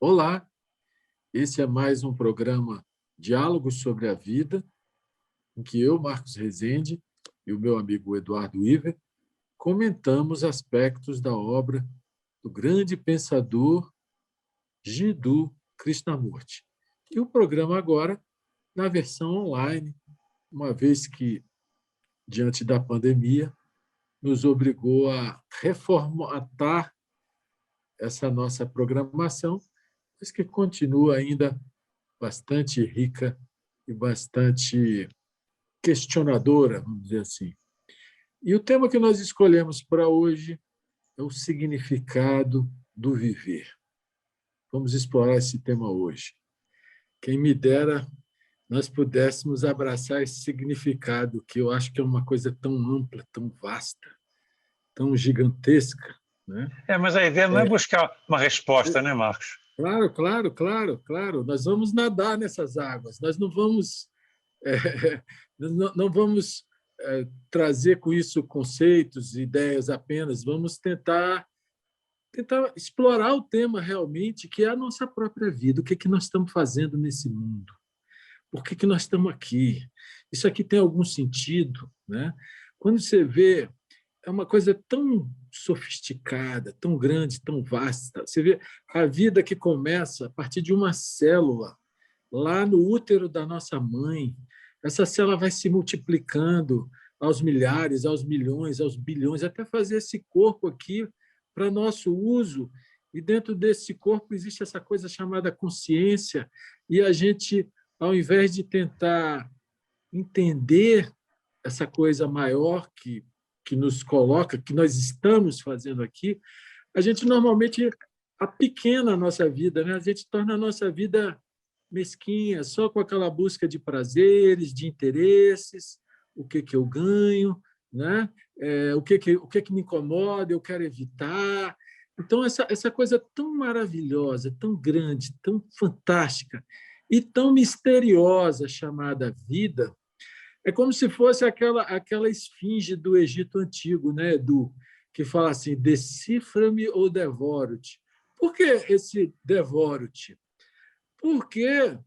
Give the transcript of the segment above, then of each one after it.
Olá, esse é mais um programa Diálogos sobre a Vida, em que eu, Marcos Rezende, e o meu amigo Eduardo Iver comentamos aspectos da obra do grande pensador Jiddu Krishnamurti. E o programa agora na versão online, uma vez que, diante da pandemia, nos obrigou a reformatar essa nossa programação, mas que continua ainda bastante rica e bastante questionadora, vamos dizer assim. E o tema que nós escolhemos para hoje é o significado do viver. Vamos explorar esse tema hoje. Quem me dera nós pudéssemos abraçar esse significado, que eu acho que é uma coisa tão ampla, tão vasta, tão gigantesca, né? Mas a ideia não é buscar uma resposta, né, Marcos? Claro. Nós vamos nadar nessas águas. Nós não vamos, não vamos trazer com isso conceitos, ideias apenas. Vamos tentar explorar o tema realmente, que é a nossa própria vida. O que é que nós estamos fazendo nesse mundo? Por que nós estamos aqui? Isso aqui tem algum sentido, né? Quando você vê, é uma coisa tão sofisticada, tão grande, tão vasta. Você vê a vida que começa a partir de uma célula, lá no útero da nossa mãe. Essa célula vai se multiplicando aos milhares, aos milhões, aos bilhões, até fazer esse corpo aqui para nosso uso. E dentro desse corpo existe essa coisa chamada consciência, e a gente, ao invés de tentar entender essa coisa maior que nos coloca, que nós estamos fazendo aqui, a gente normalmente apequena a nossa vida, né? A gente torna a nossa vida mesquinha, só com aquela busca de prazeres, de interesses, o que eu ganho, né? O que me incomoda, eu quero evitar. Então, essa coisa tão maravilhosa, tão grande, tão fantástica e tão misteriosa chamada vida, é como se fosse aquela esfinge do Egito Antigo, né, Edu? Que fala assim, decifra-me ou devoro-te. Por que esse devoro-te? Porque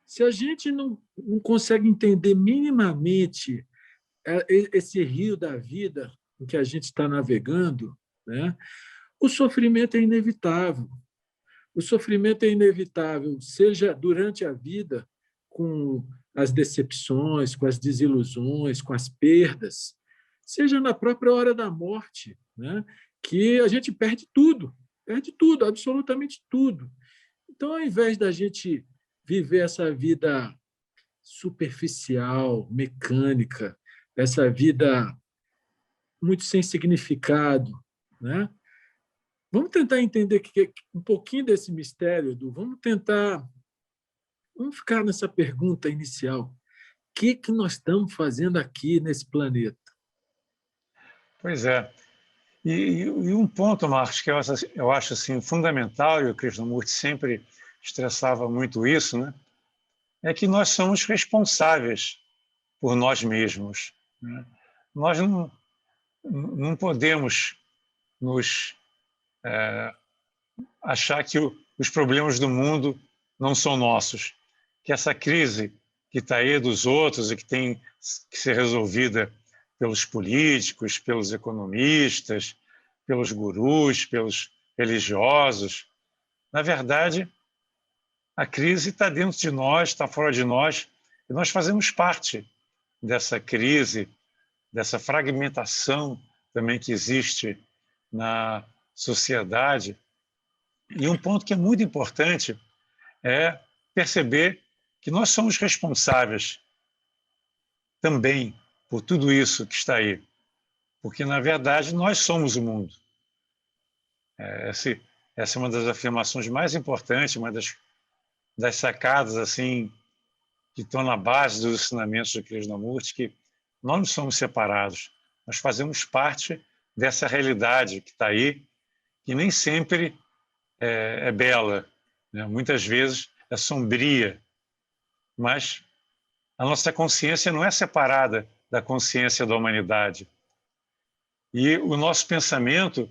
se a gente não consegue entender minimamente esse rio da vida em que a gente está navegando, né, o sofrimento é inevitável. O sofrimento é inevitável, seja durante a vida, com as decepções, com as desilusões, com as perdas, seja na própria hora da morte, né? Que a gente perde tudo, absolutamente tudo. Então, ao invés da gente viver essa vida superficial, mecânica, essa vida muito sem significado, né? Vamos tentar entender um pouquinho desse mistério, Edu. Vamos ficar nessa pergunta inicial. O que nós estamos fazendo aqui nesse planeta? Pois é. E um ponto, Marcos, que eu acho assim, fundamental, e o Krishnamurti sempre estressava muito isso, né? É que nós somos responsáveis por nós mesmos, né? Nós não podemos nos achar que os problemas do mundo não são nossos, que essa crise que está aí dos outros e que tem que ser resolvida pelos políticos, pelos economistas, pelos gurus, pelos religiosos, na verdade, a crise está dentro de nós, está fora de nós, e nós fazemos parte dessa crise, dessa fragmentação também que existe na sociedade. E um ponto que é muito importante é perceber que nós somos responsáveis também por tudo isso que está aí, porque, na verdade, nós somos o mundo. Essa é uma das afirmações mais importantes, uma das sacadas assim, que estão na base dos ensinamentos de Krishnamurti, que nós não somos separados, nós fazemos parte dessa realidade que está aí, que nem sempre é bela, né? Muitas vezes é sombria, mas a nossa consciência não é separada da consciência da humanidade. E o nosso pensamento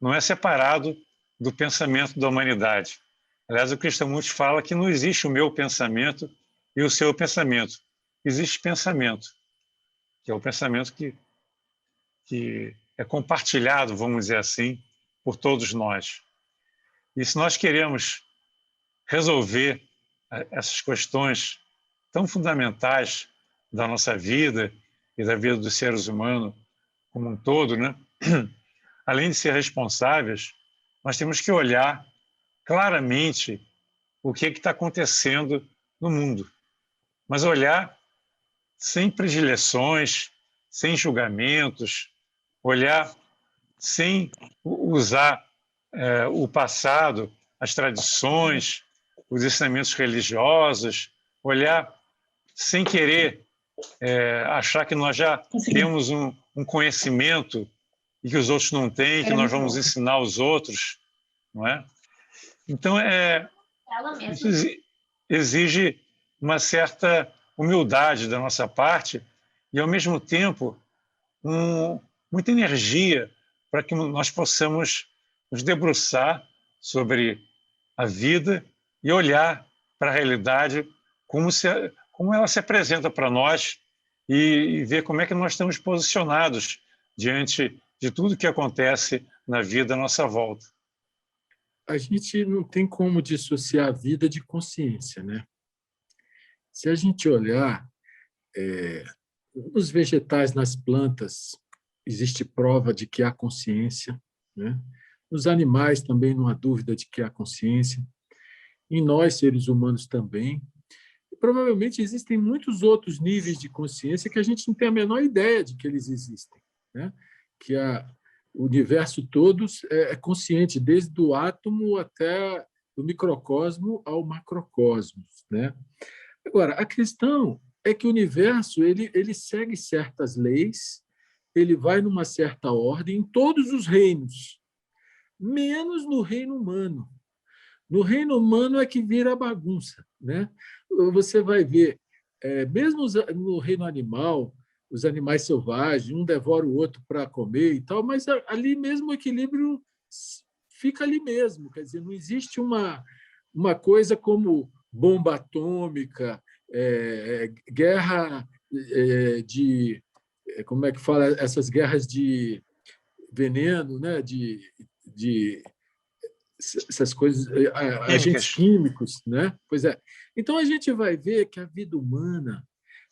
não é separado do pensamento da humanidade. Aliás, o Krishnamurti fala que não existe o meu pensamento e o seu pensamento. Existe pensamento, que é o pensamento que é compartilhado, vamos dizer assim, por todos nós. E se nós queremos resolver essas questões tão fundamentais da nossa vida e da vida dos seres humanos como um todo, né? Além de ser responsáveis, nós temos que olhar claramente o que está acontecendo no mundo, mas olhar sem predileções, sem julgamentos, olhar sem usar o passado, as tradições, os ensinamentos religiosos, olhar sem querer achar que nós já temos um conhecimento e que os outros não têm, que nós vamos ensinar aos outros, não é? Então, isso exige uma certa humildade da nossa parte e, ao mesmo tempo, muita energia para que nós possamos nos debruçar sobre a vida e olhar para a realidade como ela se apresenta para nós e ver como é que nós estamos posicionados diante de tudo que acontece na vida à nossa volta. A gente não tem como dissociar a vida de consciência, né? Se a gente olhar nos vegetais, nas plantas, existe prova de que há consciência, né? Nos animais também não há dúvida de que há consciência. Em nós, seres humanos, também. E, provavelmente existem muitos outros níveis de consciência que a gente não tem a menor ideia de que eles existem, né? Que o universo todo é consciente, desde o átomo até do microcosmo ao macrocosmos, né? Agora, a questão é que o universo ele segue certas leis, ele vai numa certa ordem em todos os reinos, menos no reino humano. No reino humano é que vira bagunça, né? Você vai ver, mesmo no reino animal, os animais selvagens, um devora o outro para comer e tal, mas ali mesmo o equilíbrio fica ali mesmo, quer dizer, não existe uma coisa como bomba atômica, guerra como é que fala, essas guerras de veneno, né? de essas coisas, agentes químicos, né? Pois é. Então a gente vai ver que a vida humana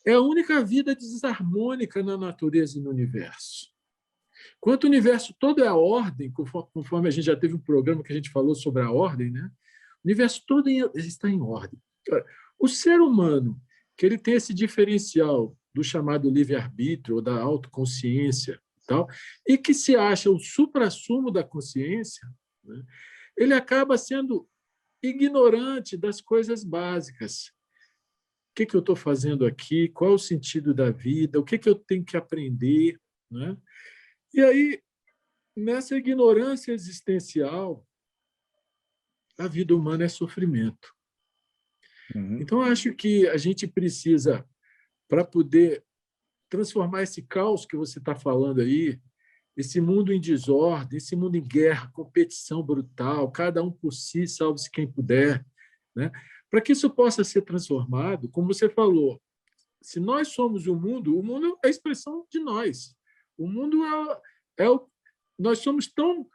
é a única vida desarmônica na natureza e no universo. Quanto o universo todo é a ordem, conforme a gente já teve um programa que a gente falou sobre a ordem, né? O universo todo está em ordem. O ser humano, que ele tem esse diferencial do chamado livre-arbítrio ou da autoconsciência, tal, e que se acha o suprassumo da consciência, né? Ele acaba sendo ignorante das coisas básicas. O que eu estou fazendo aqui? Qual é o sentido da vida? O que eu tenho que aprender? Né? E aí, nessa ignorância existencial, a vida humana é sofrimento. Então, acho que a gente precisa, para poder transformar esse caos que você está falando aí, esse mundo em desordem, esse mundo em guerra, competição brutal, cada um por si, salve-se quem puder, né? Para que isso possa ser transformado, como você falou, se nós somos o mundo é a expressão de nós. O mundo nós somos tão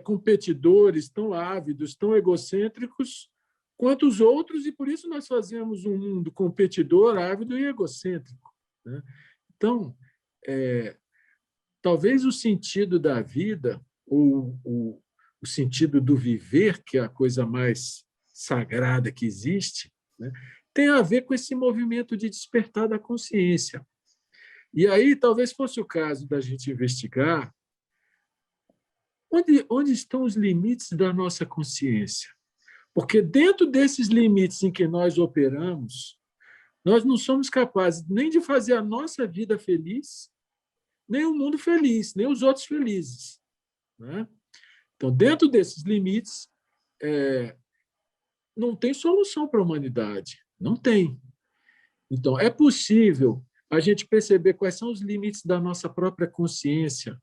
competidores, tão ávidos, tão egocêntricos quanto os outros, e por isso nós fazemos um mundo competidor, ávido e egocêntrico, né? Então, talvez o sentido da vida, ou o sentido do viver, que é a coisa mais sagrada que existe, né, tem a ver com esse movimento de despertar da consciência. E aí talvez fosse o caso da gente investigar onde estão os limites da nossa consciência. Porque dentro desses limites em que nós operamos, nós não somos capazes nem de fazer a nossa vida feliz, nem o mundo feliz, nem os outros felizes, né? Então, dentro desses limites, não tem solução para a humanidade. Não tem. Então, é possível a gente perceber quais são os limites da nossa própria consciência,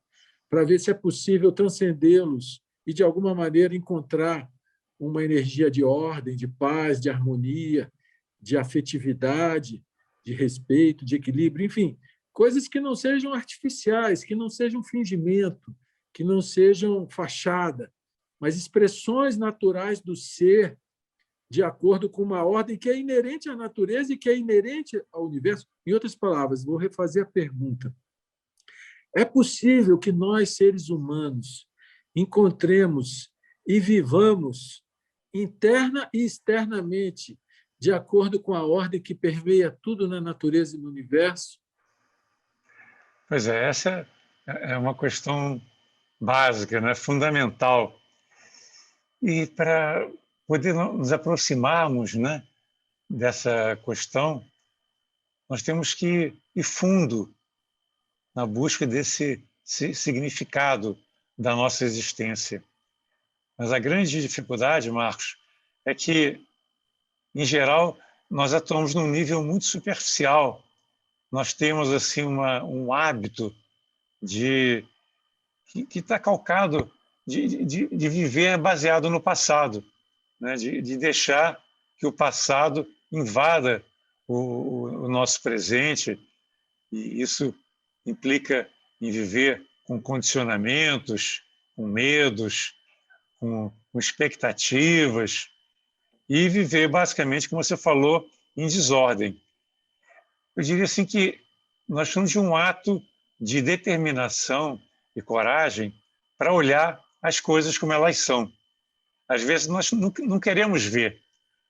para ver se é possível transcendê-los e, de alguma maneira, encontrar uma energia de ordem, de paz, de harmonia, de afetividade, de respeito, de equilíbrio, enfim, coisas que não sejam artificiais, que não sejam fingimento, que não sejam fachada, mas expressões naturais do ser de acordo com uma ordem que é inerente à natureza e que é inerente ao universo. Em outras palavras, vou refazer a pergunta. É possível que nós, seres humanos, encontremos e vivamos interna e externamente de acordo com a ordem que permeia tudo na natureza e no universo? Pois é, essa é uma questão básica, né? Fundamental. E para poder nos aproximarmos, né, dessa questão, nós temos que ir fundo na busca desse significado da nossa existência. Mas a grande dificuldade, Marcos, é que, em geral, nós atuamos num nível muito superficial. Nós temos assim um hábito de que está calcado de viver baseado no passado, né? De deixar que o passado invada o nosso presente, e isso implica em viver com condicionamentos, com medos, com expectativas, e viver basicamente, como você falou, em desordem. Eu diria assim que nós precisamos de um ato de determinação e coragem para olhar as coisas como elas são. Às vezes nós não queremos ver,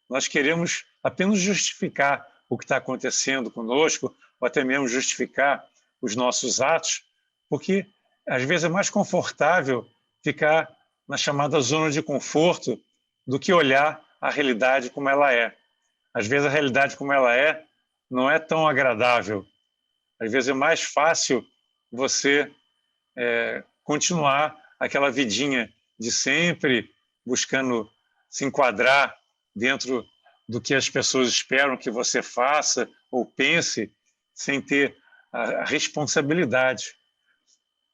nós queremos apenas justificar o que está acontecendo conosco, ou até mesmo justificar os nossos atos, porque às vezes é mais confortável ficar na chamada zona de conforto do que olhar a realidade como ela é. Às vezes a realidade como ela é não é tão agradável. Às vezes é mais fácil você continuar aquela vidinha de sempre, buscando se enquadrar dentro do que as pessoas esperam que você faça ou pense, sem ter a responsabilidade.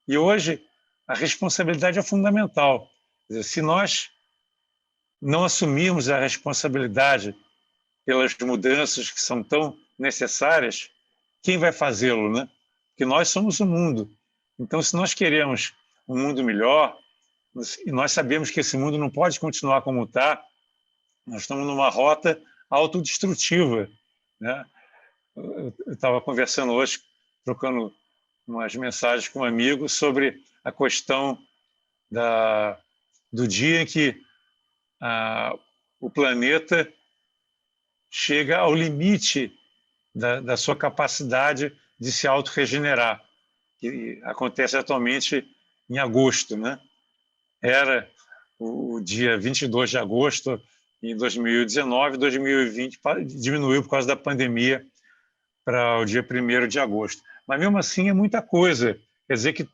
E hoje, a responsabilidade é fundamental. Quer dizer, se nós não assumirmos a responsabilidade pelas mudanças que são tão necessárias, quem vai fazê-lo, né? Porque nós somos o mundo. Então, se nós queremos um mundo melhor, e nós sabemos que esse mundo não pode continuar como está, nós estamos numa rota autodestrutiva, né? Eu estava conversando hoje, trocando umas mensagens com um amigo sobre a questão do dia em que o planeta chega ao limite da sua capacidade de se autorregenerar, que acontece atualmente em agosto, né? Era o dia 22 de agosto em 2019, 2020 diminuiu por causa da pandemia para o dia 1º de agosto. Mas, mesmo assim, é muita coisa. Quer dizer que,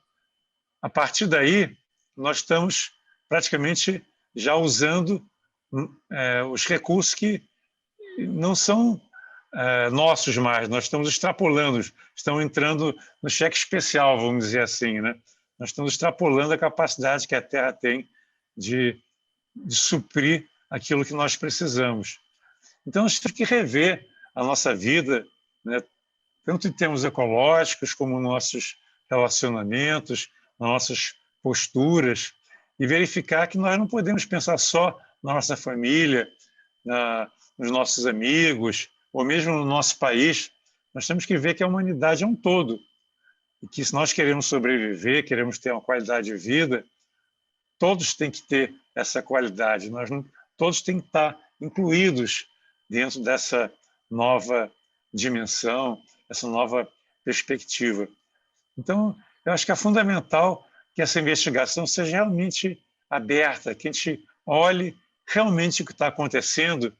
a partir daí, nós estamos praticamente já usando os recursos que não são nossos mais, nós estamos extrapolando, estamos entrando no cheque especial, vamos dizer assim, né? Nós estamos extrapolando a capacidade que a Terra tem de suprir aquilo que nós precisamos. Então, nós temos que rever a nossa vida, né? Tanto em termos ecológicos, como nossos relacionamentos, nossas posturas, e verificar que nós não podemos pensar só na nossa família, nos nossos amigos, ou mesmo no nosso país. Nós temos que ver que a humanidade é um todo, e que, se nós queremos sobreviver, queremos ter uma qualidade de vida, todos têm que ter essa qualidade, todos têm que estar incluídos dentro dessa nova dimensão, essa nova perspectiva. Então, eu acho que é fundamental que essa investigação seja realmente aberta, que a gente olhe realmente o que está acontecendo,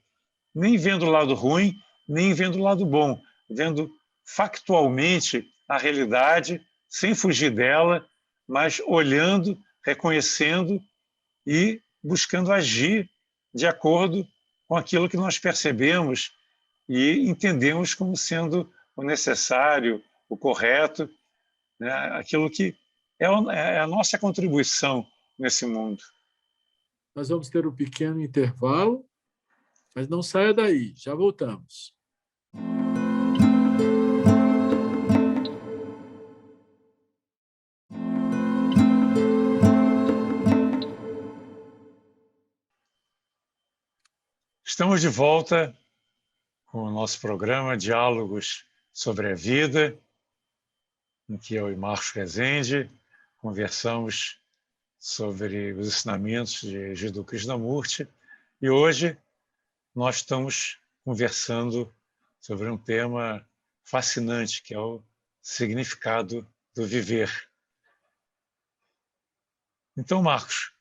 nem vendo o lado ruim, nem vendo o lado bom, vendo factualmente a realidade, sem fugir dela, mas olhando, reconhecendo e buscando agir de acordo com aquilo que nós percebemos e entendemos como sendo o necessário, o correto, né? Aquilo que é a nossa contribuição nesse mundo. nós vamos ter um pequeno intervalo, mas não saia daí, já voltamos. Estamos de volta com o nosso programa Diálogos sobre a Vida, em que eu e Marcos Rezende conversamos sobre os ensinamentos de Jiddu Krishnamurti. E hoje nós estamos conversando sobre um tema fascinante, que é o significado do viver. Então, Marcos,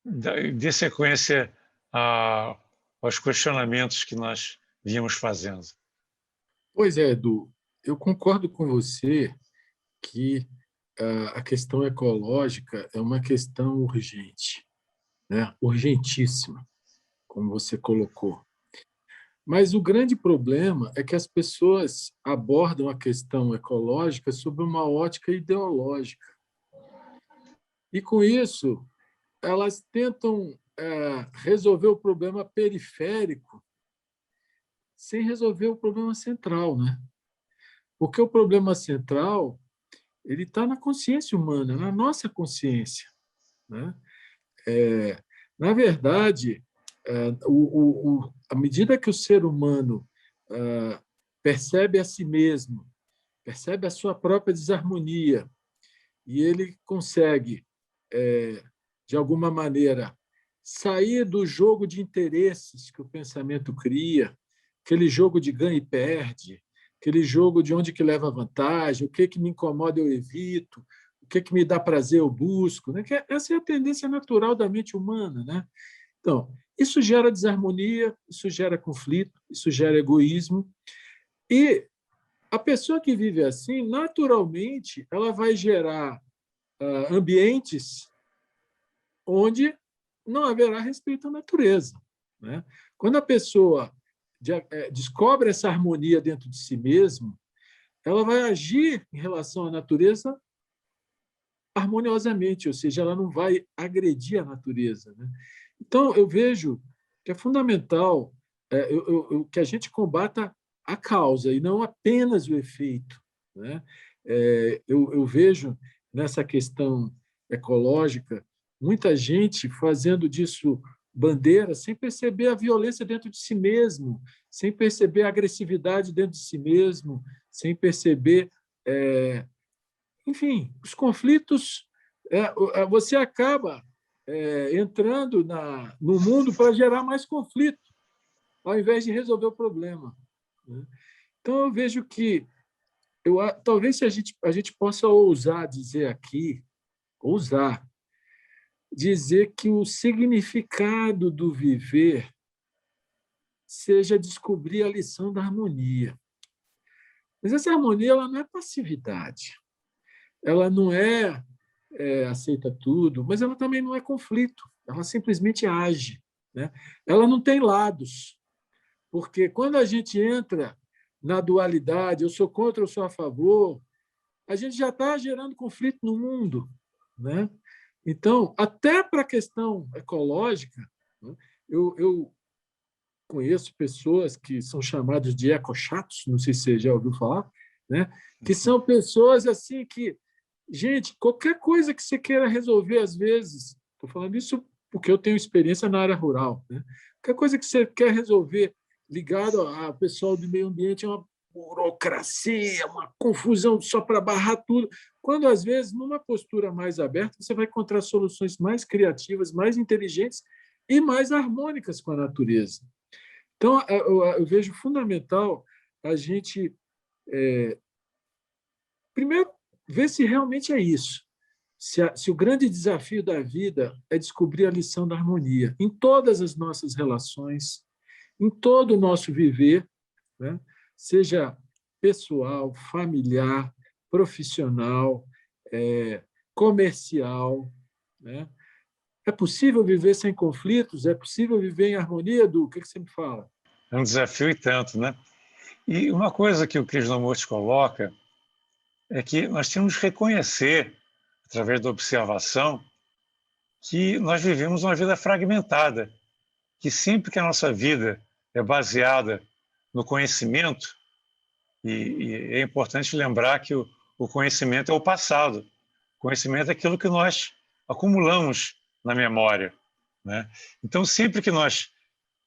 dê sequência aos questionamentos que nós vínhamos fazendo. Pois é, Edu, eu concordo com você que a questão ecológica é uma questão urgente, né? Urgentíssima, como você colocou. Mas o grande problema é que as pessoas abordam a questão ecológica sob uma ótica ideológica. E, com isso, elas tentam resolver o problema periférico sem resolver o problema central, né? Porque o problema central ele está na consciência humana, na nossa consciência, né? Na verdade, à medida que o ser humano percebe a si mesmo, percebe a sua própria desarmonia, e ele consegue, de alguma maneira, sair do jogo de interesses que o pensamento cria, aquele jogo de ganha e perde, aquele jogo de onde que leva vantagem, o que me incomoda eu evito, o que me dá prazer eu busco, né? Essa é a tendência natural da mente humana, né? Então, isso gera desarmonia, isso gera conflito, isso gera egoísmo, e a pessoa que vive assim, naturalmente, ela vai gerar ambientes onde não haverá respeito à natureza, né? Quando a pessoa descobre essa harmonia dentro de si mesmo, ela vai agir em relação à natureza harmoniosamente, ou seja, ela não vai agredir a natureza, né? Então, eu vejo que é fundamental que a gente combata a causa e não apenas o efeito, né? Eu vejo nessa questão ecológica muita gente fazendo disso bandeira sem perceber a violência dentro de si mesmo, sem perceber a agressividade dentro de si mesmo, sem perceber, enfim, os conflitos. Você acaba entrando no mundo para gerar mais conflito, ao invés de resolver o problema, né? Então, eu vejo que talvez se a gente possa ousar dizer aqui, dizer que o significado do viver seja descobrir a lição da harmonia. Mas essa harmonia ela não é passividade, ela não aceita tudo, mas ela também não é conflito, ela simplesmente age, né? Ela não tem lados, porque quando a gente entra na dualidade, eu sou contra, eu sou a favor, a gente já está gerando conflito no mundo, né? Então, até para a questão ecológica, né, eu conheço pessoas que são chamadas de ecochatos, não sei se você já ouviu falar, né? Que são pessoas assim que, gente, qualquer coisa que você queira resolver, às vezes, estou falando isso porque eu tenho experiência na área rural, né? Qualquer coisa que você quer resolver ligado ao pessoal do meio ambiente é uma burocracia, uma confusão só para barrar tudo, quando, às vezes, numa postura mais aberta, você vai encontrar soluções mais criativas, mais inteligentes e mais harmônicas com a natureza. Então, eu vejo fundamental a gente, primeiro, ver se realmente é isso. Se o grande desafio da vida é descobrir a lição da harmonia em todas as nossas relações, em todo o nosso viver, né? Seja pessoal, familiar, profissional, comercial, né? É possível viver sem conflitos? É possível viver em harmonia, Edu? O que você me fala? É um desafio e tanto, né? E uma coisa que o Krishnamurti coloca é que nós temos que reconhecer, através da observação, que nós vivemos uma vida fragmentada, que sempre que a nossa vida é baseada no conhecimento, e é importante lembrar que o conhecimento é o passado, o conhecimento é aquilo que nós acumulamos na memória, né? Então, sempre que nós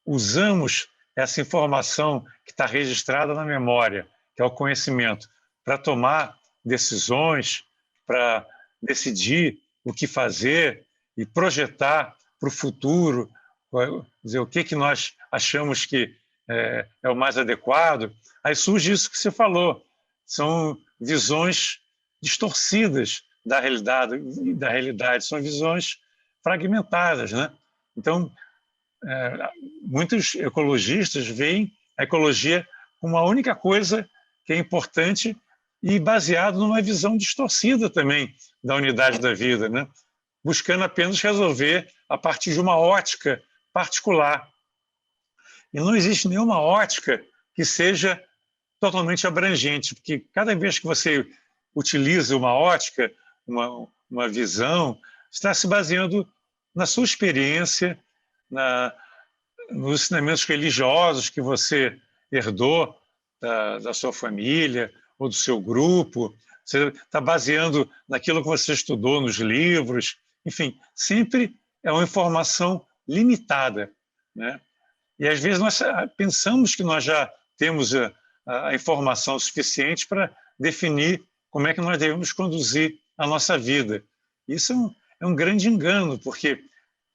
usamos essa informação que está registrada na memória, que é o conhecimento, para tomar decisões, para decidir o que fazer e projetar para o futuro, dizer, o que nós achamos que é o mais adequado, aí surge isso que você falou, são visões distorcidas da realidade, são visões fragmentadas, né? Então, muitos ecologistas veem a ecologia como a única coisa que é importante e baseado numa visão distorcida também da unidade da vida, né? Buscando apenas resolver a partir de uma ótica particular. E não existe nenhuma ótica que seja totalmente abrangente, porque cada vez que você utiliza uma ótica, uma visão, está se baseando na sua experiência, nos ensinamentos religiosos que você herdou da sua família ou do seu grupo, você está baseando naquilo que você estudou nos livros, enfim, sempre é uma informação limitada, né? E às vezes nós pensamos que nós já temos a informação suficiente para definir como é que nós devemos conduzir a nossa vida. Isso é um grande engano, porque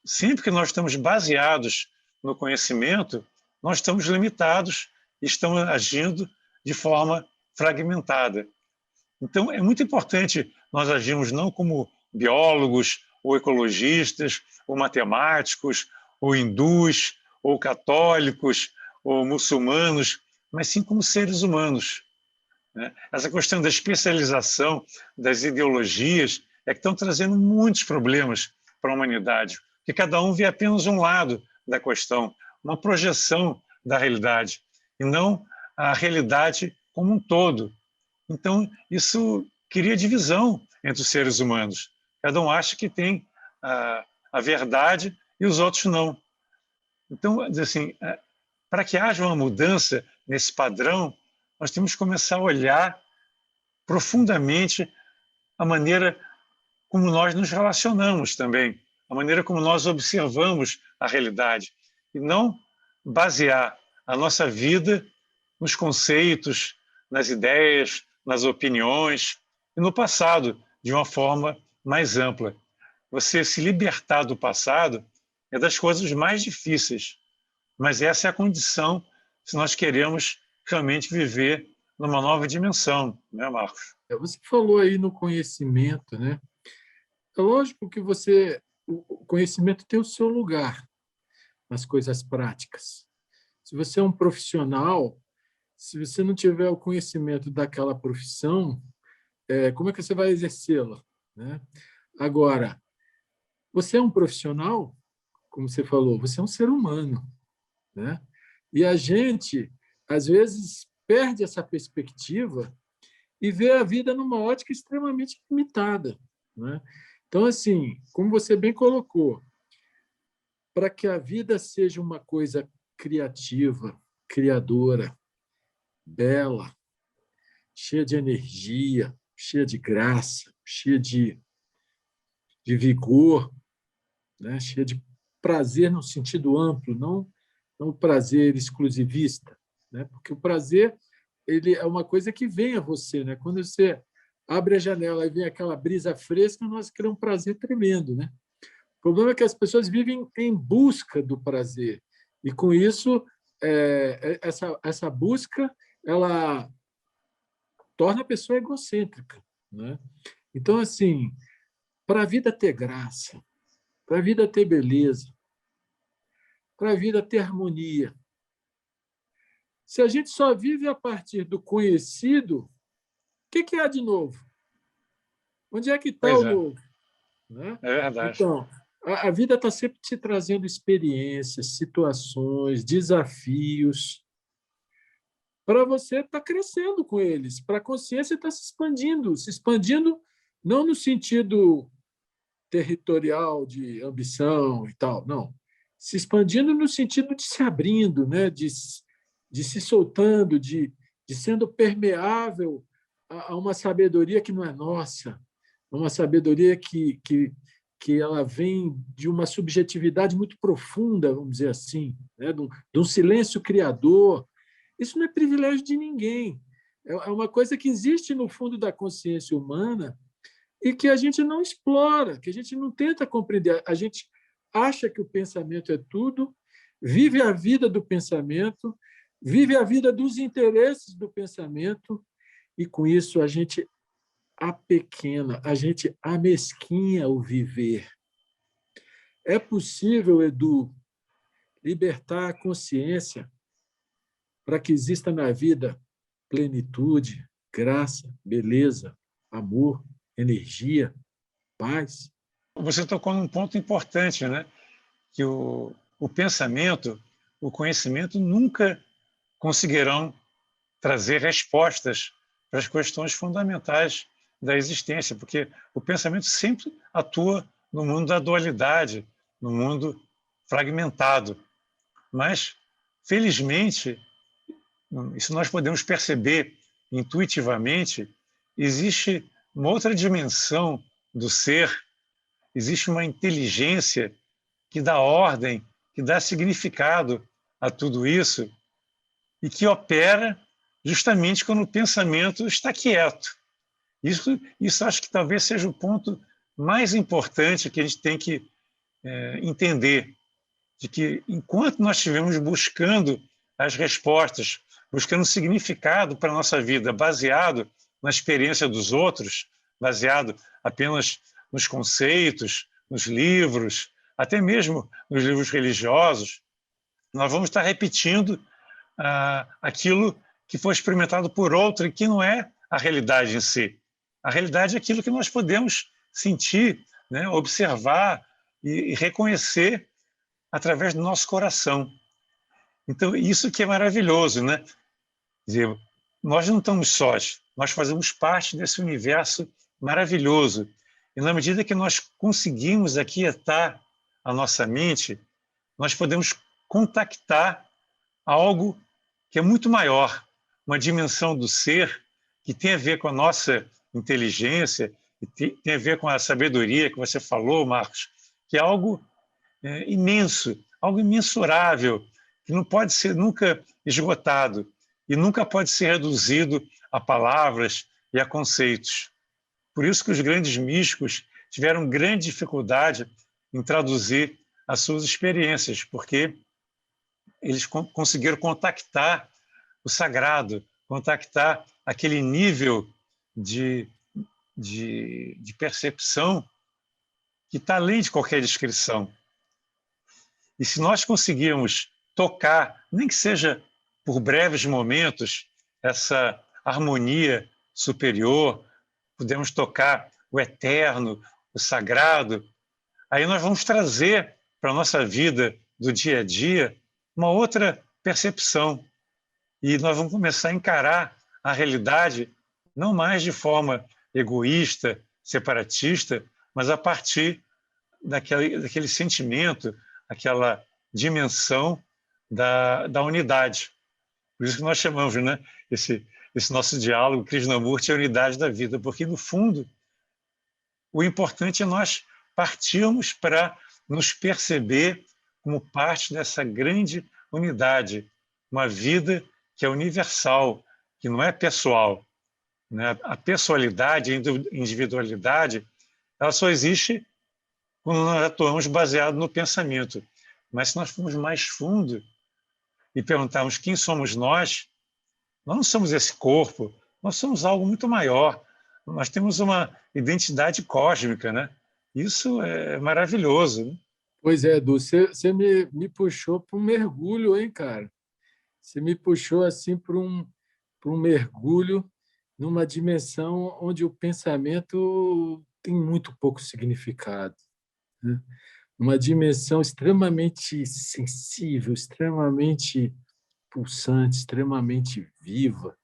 sempre que nós estamos baseados no conhecimento, nós estamos limitados e estamos agindo de forma fragmentada. Então, é muito importante nós agirmos não como biólogos, ou ecologistas, ou matemáticos, ou hindus, ou católicos, ou muçulmanos, mas sim como seres humanos, né? Essa questão da especialização das ideologias é que estão trazendo muitos problemas para a humanidade, porque cada um vê apenas um lado da questão, uma projeção da realidade, e não a realidade como um todo. Então, isso cria divisão entre os seres humanos. Cada um acha que tem a verdade e os outros não. Então, assim, para que haja uma mudança nesse padrão, nós temos que começar a olhar profundamente a maneira como nós nos relacionamos também, a maneira como nós observamos a realidade, e não basear a nossa vida nos conceitos, nas ideias, nas opiniões e no passado, de uma forma mais ampla. Você se libertar do passado é das coisas mais difíceis, mas essa é a condição se nós queremos realmente viver numa nova dimensão, né, Marcos? Você falou aí no conhecimento, né? É lógico que o conhecimento tem o seu lugar nas coisas práticas. Se você é um profissional, se você não tiver o conhecimento daquela profissão, como é que você vai exercê-la, né? Agora, você é um profissional, como você falou, você é um ser humano, né? E a gente, às vezes, perde essa perspectiva e vê a vida numa ótica extremamente limitada, né? Então, assim, como você bem colocou, para que a vida seja uma coisa criativa, criadora, bela, cheia de energia, cheia de graça, cheia de vigor, né? Cheia de prazer no sentido amplo, não o prazer exclusivista, né? Porque o prazer ele é uma coisa que vem a você, né? Quando você abre a janela e vem aquela brisa fresca, nós criamos um prazer tremendo, né? O problema é que as pessoas vivem em busca do prazer e com isso essa busca ela torna a pessoa egocêntrica, né? Então assim, para a vida ter graça, para a vida ter beleza, para a vida ter harmonia, se a gente só vive a partir do conhecido, o que há de novo? Onde é que está Pois o é, novo? Né? é verdade. Então, a vida está sempre te trazendo experiências, situações, desafios, para você estar crescendo com eles, para a consciência estar se expandindo não no sentido territorial de ambição e tal, não. Se expandindo no sentido de se abrindo, né? De se soltando, de sendo permeável a uma sabedoria que não é nossa, uma sabedoria que ela vem de uma subjetividade muito profunda, vamos dizer assim, né? De um silêncio criador. Isso não é privilégio de ninguém. É uma coisa que existe no fundo da consciência humana e que a gente não explora, que a gente não tenta compreender. A gente acha que o pensamento é tudo, vive a vida do pensamento, vive a vida dos interesses do pensamento, e com isso a gente apequena, a gente amesquinha o viver. É possível, Edu, libertar a consciência para que exista na vida plenitude, graça, beleza, amor, energia, paz? Você tocou num ponto importante, né? Que o pensamento, o conhecimento nunca conseguirão trazer respostas para as questões fundamentais da existência, porque o pensamento sempre atua no mundo da dualidade, no mundo fragmentado. Mas, felizmente, isso nós podemos perceber intuitivamente, existe uma outra dimensão do ser, existe uma inteligência que dá ordem, que dá significado a tudo isso e que opera justamente quando o pensamento está quieto. Isso acho que talvez seja o ponto mais importante que a gente tem que entender, de que enquanto nós estivermos buscando as respostas, buscando significado para a nossa vida, baseado na experiência dos outros, baseado apenas nos conceitos, nos livros, até mesmo nos livros religiosos, nós vamos estar repetindo aquilo que foi experimentado por outro e que não é a realidade em si. A realidade é aquilo que nós podemos sentir, né, observar e reconhecer através do nosso coração. Então, isso que é maravilhoso, né? Quer dizer, nós não estamos sós, nós fazemos parte desse universo maravilhoso. E na medida que nós conseguimos aquietar a nossa mente, nós podemos contactar algo que é muito maior, uma dimensão do ser que tem a ver com a nossa inteligência, que tem a ver com a sabedoria que você falou, Marcos, que é algo imenso, algo imensurável, que não pode ser nunca esgotado e nunca pode ser reduzido a palavras e a conceitos. Por isso que os grandes místicos tiveram grande dificuldade em traduzir as suas experiências, porque eles conseguiram contactar o sagrado, contactar aquele nível de percepção que está além de qualquer descrição. E se nós conseguirmos tocar, nem que seja por breves momentos, essa harmonia superior, podemos tocar o eterno, o sagrado, aí nós vamos trazer para a nossa vida do dia a dia uma outra percepção. E nós vamos começar a encarar a realidade não mais de forma egoísta, separatista, mas a partir daquele sentimento, aquela dimensão da unidade. Por isso que nós chamamos, né, esse nosso diálogo, Krishnamurti, a unidade da vida, porque, no fundo, o importante é nós partirmos para nos perceber como parte dessa grande unidade, uma vida que é universal, que não é pessoal, né? A pessoalidade, a individualidade, ela só existe quando nós atuamos baseado no pensamento. Mas se nós formos mais fundo e perguntarmos quem somos nós não somos esse corpo, nós somos algo muito maior. Nós temos uma identidade cósmica, né? Isso é maravilhoso, né? Pois é, Edu, você me puxou para um mergulho, hein, cara? Você me puxou assim para um mergulho numa dimensão onde o pensamento tem muito pouco significado, né? Uma dimensão extremamente sensível, extremamente pulsante, extremamente viva,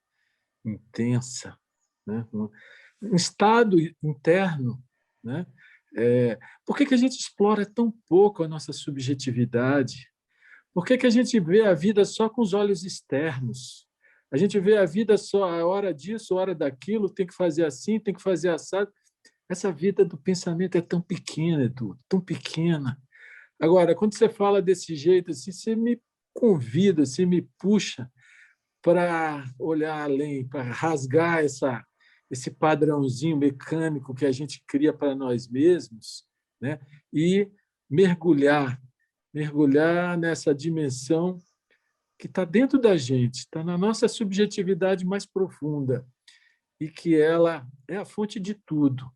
intensa, né? Um estado interno, né? Por que a gente explora tão pouco a nossa subjetividade? Por que a gente vê a vida só com os olhos externos? A gente vê a vida só a hora disso, a hora daquilo, tem que fazer assim, tem que fazer assado. Essa vida do pensamento é tão pequena, Edu, tão pequena. Agora, quando você fala desse jeito, assim, você me convida, você me puxa para olhar além, para rasgar esse padrãozinho mecânico que a gente cria para nós mesmos, né? E mergulhar, mergulhar nessa dimensão que está dentro da gente, está na nossa subjetividade mais profunda e que ela é a fonte de tudo.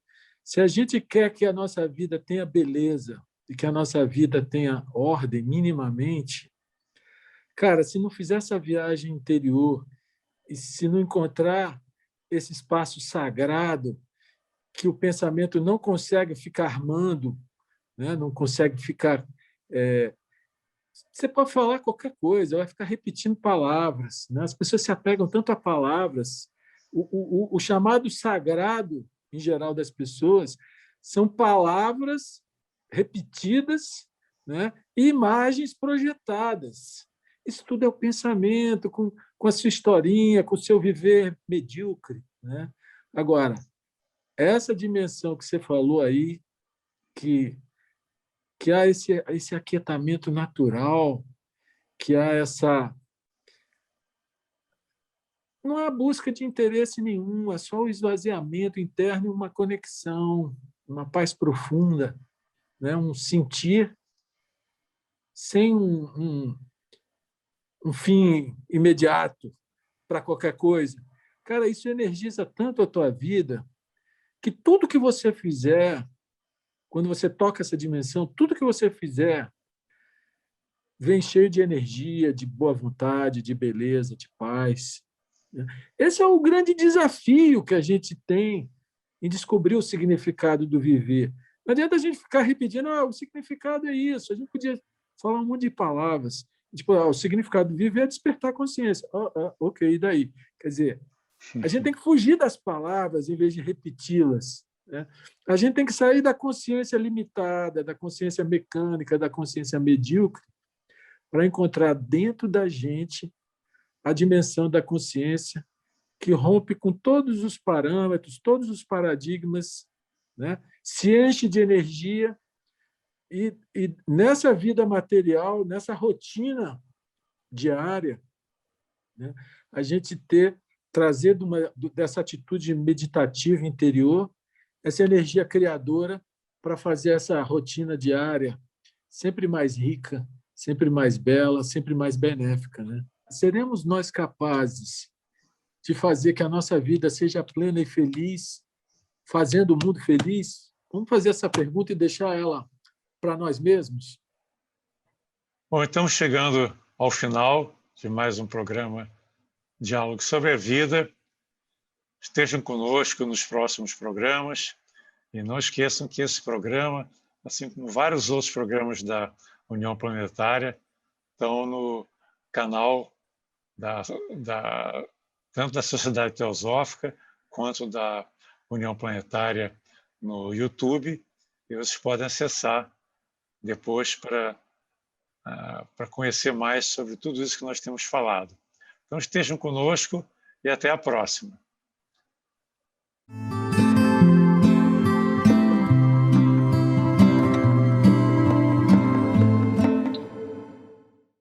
Se a gente quer que a nossa vida tenha beleza e que a nossa vida tenha ordem minimamente, cara, se não fizer essa viagem interior e se não encontrar esse espaço sagrado que o pensamento não consegue ficar armando, né? Não consegue ficar. Você pode falar qualquer coisa, vai ficar repetindo palavras. Né? As pessoas se apegam tanto a palavras. O chamado sagrado, em geral, das pessoas são palavras repetidas, né? E imagens projetadas. Isso tudo é o pensamento, com a sua historinha, com o seu viver medíocre. Né? Agora, essa dimensão que você falou aí, que há esse aquietamento natural, que há essa. Não há busca de interesse nenhum, é só o esvaziamento interno e uma conexão, uma paz profunda, né? Um sentir sem um fim imediato para qualquer coisa. Cara, isso energiza tanto a tua vida que tudo que você fizer, quando você toca essa dimensão, tudo que você fizer vem cheio de energia, de boa vontade, de beleza, de paz. Esse é o grande desafio que a gente tem em descobrir o significado do viver. Não adianta a gente ficar repetindo, o significado é isso. A gente podia falar um monte de palavras. Tipo, o significado do viver é despertar a consciência. Ok, e daí? Quer dizer, a gente tem que fugir das palavras em vez de repeti-las. Né? A gente tem que sair da consciência limitada, da consciência mecânica, da consciência medíocre, para encontrar dentro da gente a dimensão da consciência que rompe com todos os parâmetros, todos os paradigmas, né? Se enche de energia e nessa vida material, nessa rotina diária, né? A gente trazer dessa atitude meditativa interior essa energia criadora para fazer essa rotina diária sempre mais rica, sempre mais bela, sempre mais benéfica, né? Seremos nós capazes de fazer que a nossa vida seja plena e feliz, fazendo o mundo feliz? Vamos fazer essa pergunta e deixar ela para nós mesmos? Bom, estamos chegando ao final de mais um programa Diálogo sobre a Vida. Estejam conosco nos próximos programas e não esqueçam que esse programa, assim como vários outros programas da União Planetária, estão no canal tanto da Sociedade Teosófica quanto da União Planetária no YouTube, e vocês podem acessar depois para conhecer mais sobre tudo isso que nós temos falado. Então estejam conosco e até a próxima.